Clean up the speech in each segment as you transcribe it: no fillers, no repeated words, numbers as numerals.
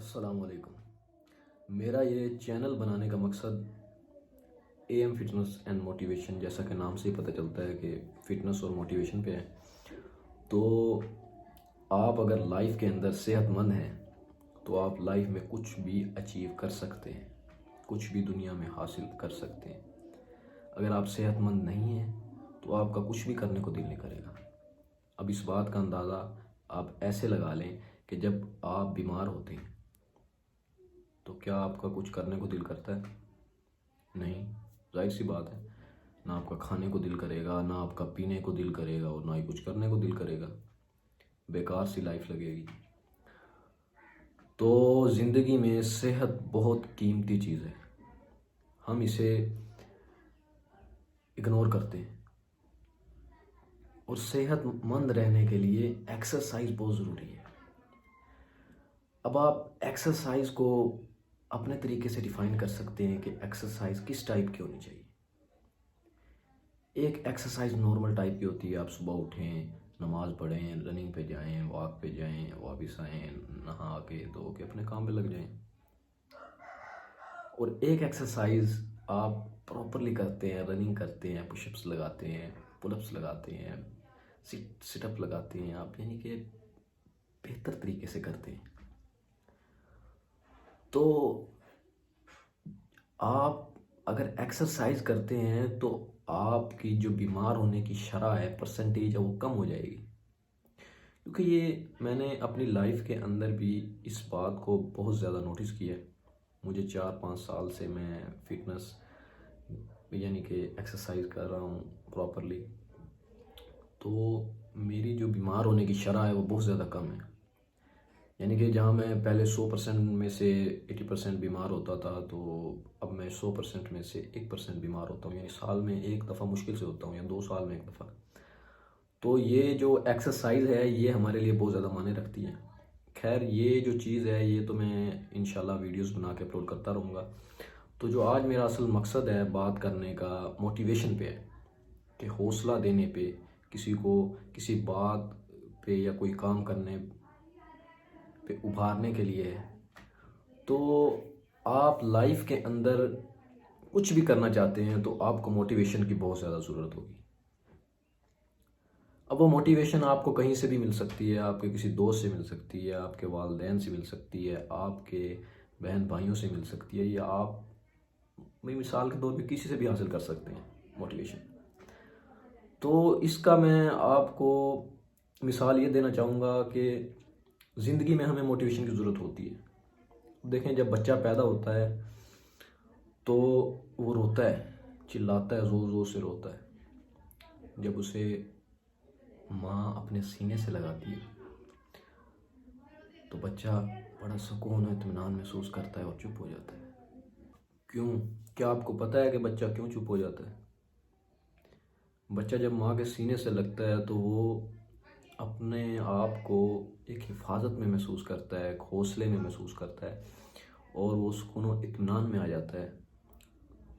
अस्सलामुअलैकुम। मेरा ये चैनल बनाने का मकसद एम फिटनेस एंड मोटिवेशन, जैसा कि नाम से ही पता चलता है कि फ़िटनेस और मोटिवेशन पे है। तो आप अगर लाइफ के अंदर सेहतमंद हैं तो आप लाइफ में कुछ भी अचीव कर सकते हैं, कुछ भी दुनिया में हासिल कर सकते हैं। अगर आप सेहतमंद नहीं हैं तो आपका कुछ भी करने को दिल नहीं करेगा। अब इस बात का अंदाज़ा आप ऐसे लगा लें कि जब आप बीमार होते हैं तो क्या आपका कुछ करने को दिल करता है? नहीं, जाहिर सी बात है। ना आपका खाने को दिल करेगा, ना आपका पीने को दिल करेगा और ना ही कुछ करने को दिल करेगा। बेकार सी लाइफ लगेगी। तो ज़िंदगी में सेहत बहुत कीमती चीज़ है, हम इसे इग्नोर करते हैं। और सेहतमंद रहने के लिए एक्सरसाइज बहुत ज़रूरी है। अब आप एक्सरसाइज को अपने तरीके से डिफ़ाइन कर सकते हैं कि एक्सरसाइज किस टाइप की होनी चाहिए। एक एक्सरसाइज नॉर्मल टाइप की होती है, आप सुबह उठें, नमाज़ पढ़ें, रनिंग पे जाएं, वॉक पे जाएं, वापस आएँ, नहा के धो के अपने काम पे लग जाएं। और एक एक्सरसाइज आप प्रॉपरली करते हैं, रनिंग करते हैं, पुशअप्स लगाते हैं, पुलअप्स लगाते हैं, सिटअप लगाते हैं आप, यानी कि बेहतर तरीके से करते हैं। तो आप अगर एक्सरसाइज करते हैं तो आपकी जो बीमार होने की शरह है, परसेंटेज है, वो कम हो जाएगी। क्योंकि ये मैंने अपनी लाइफ के अंदर भी इस बात को बहुत ज़्यादा नोटिस किया है। मुझे 4-5 साल से मैं फिटनेस यानी कि एक्सरसाइज कर रहा हूँ प्रॉपरली। तो मेरी जो बीमार होने की शरह है वो बहुत ज़्यादा कम है। यानी कि जहाँ मैं पहले 100% में से 80% बीमार होता था, तो अब मैं 100% में से 1% बीमार होता हूँ। यानी साल में एक दफ़ा मुश्किल से होता हूँ, या 2 साल में एक दफ़ा। तो ये जो एक्सरसाइज है ये हमारे लिए बहुत ज़्यादा मायने रखती है। खैर, ये जो चीज़ है ये तो मैं इंशाल्लाह वीडियोस बना के अपलोड करता रहूँगा। तो जो आज मेरा असल मकसद है बात करने का, मोटिवेशन पे है, कि हौसला देने पे, किसी को किसी बात पे या कोई काम करने पे उभारने के लिए है। तो आप लाइफ के अंदर कुछ भी करना चाहते हैं तो आपको मोटिवेशन की बहुत ज़्यादा ज़रूरत होगी। अब वो मोटिवेशन आपको कहीं से भी मिल सकती है, आपके किसी दोस्त से मिल सकती है, आपके वालिदैन से मिल सकती है, आपके बहन भाइयों से मिल सकती है, या आप मिसाल के तौर पे किसी से भी हासिल कर सकते हैं मोटिवेशन। तो इसका मैं आपको मिसाल ये देना चाहूँगा कि ज़िंदगी में हमें मोटिवेशन की ज़रूरत होती है। देखें, जब बच्चा पैदा होता है तो वो रोता है, चिल्लाता है, ज़ोर ज़ोर से रोता है। जब उसे माँ अपने सीने से लगाती है तो बच्चा बड़ा सुकून और इत्मीनान महसूस करता है और चुप हो जाता है। क्यों? क्या आपको पता है कि बच्चा क्यों चुप हो जाता है? बच्चा जब माँ के सीने से लगता है तो वो अपने आप को एक हिफाजत में महसूस करता है, एक हौसले में महसूस करता है, और वो सुकून और इत्मीनान में आ जाता है।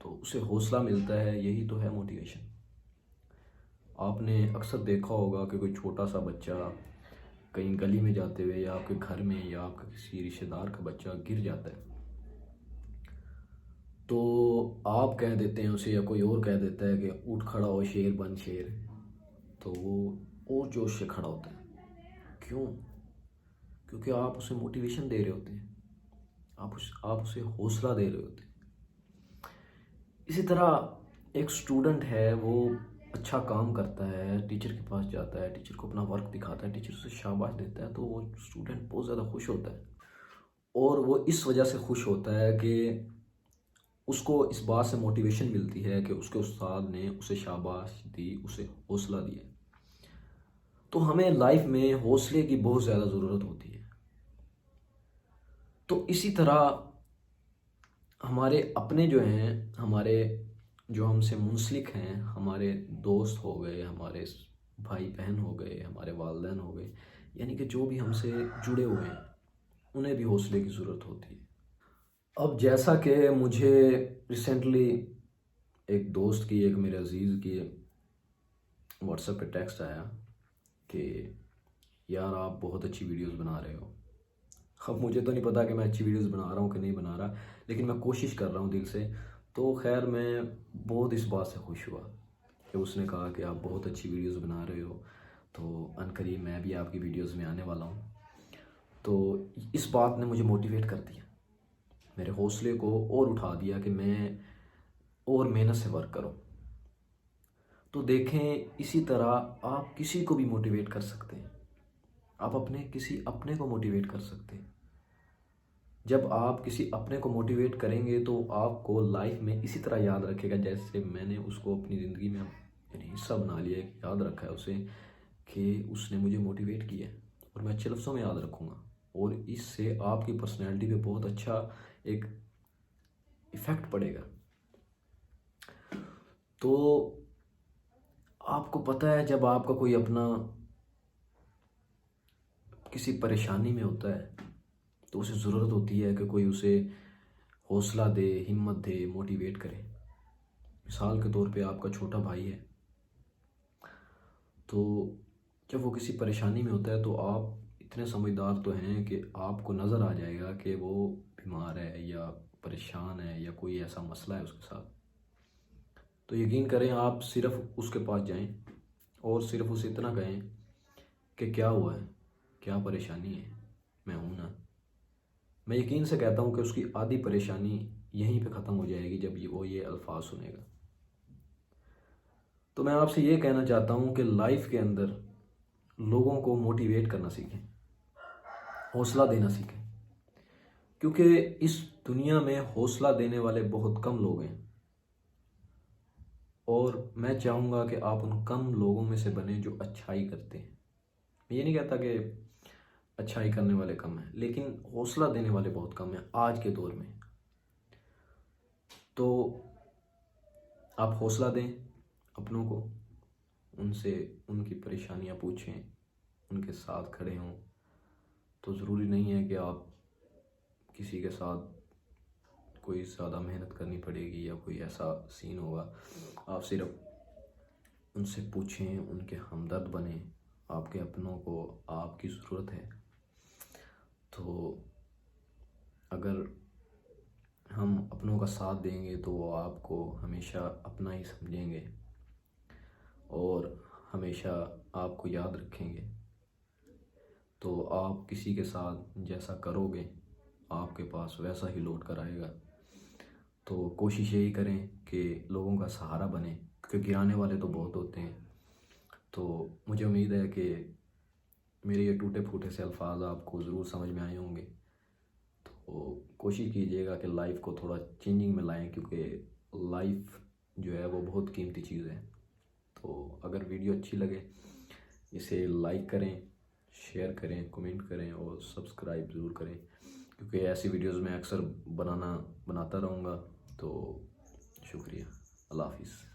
तो उसे हौसला मिलता है। यही तो है मोटिवेशन। आपने अक्सर देखा होगा कि कोई छोटा सा बच्चा कहीं गली में जाते हुए, या आपके घर में, या आपके किसी रिश्तेदार का बच्चा गिर जाता है, तो आप कह देते हैं उसे, या कोई और कह देता है कि उठ खड़ा हो शेर बन शेर, तो वो और जोश से खड़ा होता है। क्यों? क्योंकि आप उसे मोटिवेशन दे रहे होते हैं, आप उसे हौसला दे रहे होते हैं। इसी तरह एक स्टूडेंट है, वो अच्छा काम करता है, टीचर के पास जाता है, टीचर को अपना वर्क दिखाता है, टीचर उसे शाबाश देता है, तो वो स्टूडेंट बहुत ज़्यादा खुश होता है। और वो इस वजह से खुश होता है कि उसको इस बात से मोटिवेशन मिलती है कि उसके उस्ताद ने उसे शाबाश दी, उसे हौसला दिया। तो हमें लाइफ में हौसले की बहुत ज़्यादा ज़रूरत होती है। तो इसी तरह हमारे अपने जो हैं, हमारे जो हमसे मुंसलिक हैं, हमारे दोस्त हो गए, हमारे भाई बहन हो गए, हमारे वालिदैन हो गए, यानी कि जो भी हमसे जुड़े हुए हैं, उन्हें भी हौसले की ज़रूरत होती है। अब जैसा कि मुझे रिसेंटली एक दोस्त की, एक मेरे अजीज़ की व्हाट्सएप पे टेक्स्ट आया कि यार आप बहुत अच्छी वीडियोस बना रहे हो, अब मुझे तो नहीं पता कि मैं अच्छी वीडियोस बना रहा हूँ कि नहीं बना रहा, लेकिन मैं कोशिश कर रहा हूँ दिल से। तो खैर मैं बहुत इस बात से खुश हुआ कि उसने कहा कि आप बहुत अच्छी वीडियोस बना रहे हो, तो अनकरीब मैं भी आपकी वीडियोस में आने वाला हूँ। तो इस बात ने मुझे मोटिवेट कर दिया, मेरे हौसले को और उठा दिया कि मैं और मेहनत से वर्क करूँ। तो देखें, इसी तरह आप किसी को भी मोटिवेट कर सकते हैं, आप किसी अपने को मोटिवेट कर सकते हैं। जब आप किसी अपने को मोटिवेट करेंगे तो आपको लाइफ में इसी तरह याद रखेगा, जैसे मैंने उसको अपनी ज़िंदगी में यानी हिस्सा बना लिया है, कि याद रखा है उसे कि उसने मुझे मोटिवेट किया है, और मैं अच्छे लफ्ज़ों में याद रखूँगा। और इससे आपकी पर्सनैलिटी पे बहुत अच्छा एक इफ़ेक्ट पड़ेगा। तो आपको पता है, जब आपका कोई अपना किसी परेशानी में होता है तो उसे ज़रूरत होती है कि कोई उसे हौसला दे, हिम्मत दे, मोटिवेट करे। मिसाल के तौर पे आपका छोटा भाई है, तो जब वो किसी परेशानी में होता है तो आप इतने समझदार तो हैं कि आपको नज़र आ जाएगा कि वो बीमार है या परेशान है या कोई ऐसा मसला है उसके साथ। तो यकीन करें, आप सिर्फ उसके पास जाएं और सिर्फ उसे इतना कहें कि क्या हुआ है, क्या परेशानी है, मैं हूं ना। मैं यकीन से कहता हूं कि उसकी आधी परेशानी यहीं पे ख़त्म हो जाएगी जब वो ये अल्फाज सुनेगा। तो मैं आपसे ये कहना चाहता हूं कि लाइफ के अंदर लोगों को मोटिवेट करना सीखें, हौसला देना सीखें, क्योंकि इस दुनिया में हौसला देने वाले बहुत कम लोग हैं। और मैं चाहूँगा कि आप उन कम लोगों में से बने जो अच्छाई करते हैं। मैं ये नहीं कहता कि अच्छाई करने वाले कम हैं, लेकिन हौसला देने वाले बहुत कम हैं आज के दौर में। तो आप हौसला दें अपनों को, उनसे उनकी परेशानियां पूछें, उनके साथ खड़े हों। तो ज़रूरी नहीं है कि आप किसी के साथ कोई ज़्यादा मेहनत करनी पड़ेगी या कोई ऐसा सीन होगा। आप सिर्फ उनसे पूछें, उनके हमदर्द बने। आपके अपनों को आपकी ज़रूरत है। तो अगर हम अपनों का साथ देंगे तो वो आपको हमेशा अपना ही समझेंगे और हमेशा आपको याद रखेंगे। तो आप किसी के साथ जैसा करोगे आपके पास वैसा ही लौट कर आएगा। तो कोशिश यही करें कि लोगों का सहारा बने, क्योंकि गिराने वाले तो बहुत होते हैं। तो मुझे उम्मीद है कि मेरे ये टूटे फूटे से अल्फाज आपको ज़रूर समझ में आए होंगे। तो कोशिश कीजिएगा कि लाइफ को थोड़ा चेंजिंग में लाएं, क्योंकि लाइफ जो है वो बहुत कीमती चीज़ है। तो अगर वीडियो अच्छी लगे इसे लाइक करें, शेयर करें, कमेंट करें और सब्सक्राइब ज़रूर करें, क्योंकि ऐसी वीडियोस मैं अक्सर बनाता रहूँगा। तो शुक्रिया। अल्लाह हाफिज़।